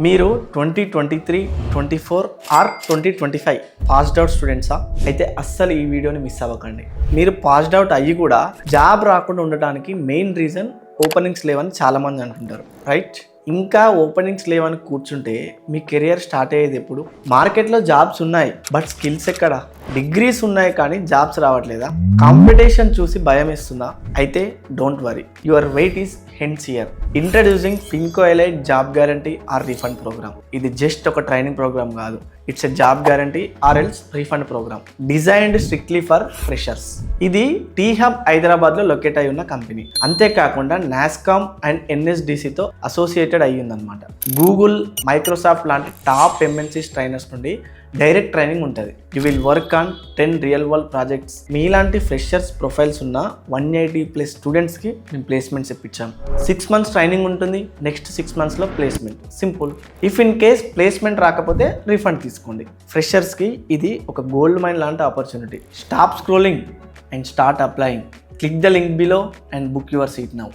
మీరు 2023, 24 are 2025 passed out స్టూడెంట్సా? అయితే అస్సలు ఈ వీడియోని మిస్ అవ్వకండి. మీరు పాస్డ్ అవుట్ అయ్యి కూడా జాబ్ రాకుండా ఉండడానికి మెయిన్ రీజన్ ఓపెనింగ్స్ లేవని చాలామంది అంటుంటారు, రైట్? ఇంకా ఓపెనింగ్స్ లేవని కూర్చుంటే మీ కెరియర్ స్టార్ట్ అయ్యేది ఎప్పుడు? మార్కెట్లో జాబ్స్ ఉన్నాయి, బట్ స్కిల్స్ ఎక్కడ? డిగ్రీస్ ఉన్నాయి కానీ జాబ్స్ రావట్లేదా? కాంపిటీషన్ చూసి భయం వేస్తుందా? అయితే don't worry, your wait is hence here. Introducing Finco elite job guarantee or refund programme. ఇది జస్ట్ ఒక ట్రైనింగ్ ప్రోగ్రామ్ కాదు, it's a job guarantee or else refund programme designed strictly for freshers. ఇది T hub హైదరాబాద్లో locate అయి ఉన్న company. అంతేకాకుండా NASSCOM and ఎన్ఎస్డిసితో associated అయ్యి ఉందన్నమాట. గూగుల్, మైక్రోసాఫ్ట్ లాంటి టాప్ ఎంఎన్సీస్ ట్రైనర్స్ నుండి డైరెక్ట్ ట్రైనింగ్ ఉంటుంది. You will work on 10 real world projects. మీలాంటి ఫ్రెషర్స్ ప్రొఫైల్స్ ఉన్న 180+ స్టూడెంట్స్కి మేము ప్లేస్మెంట్స్ ఇప్పించాం. 6 months ట్రైనింగ్ ఉంటుంది, నెక్స్ట్ 6 monthsలో placement. Simple. If in case placement రాకపోతే రీఫండ్ తీసుకోండి. ఫ్రెషర్స్కి ఇది ఒక గోల్డ్ మైన్ లాంటి opportunity. Stop scrolling and start applying. Click the link below and book your seat now.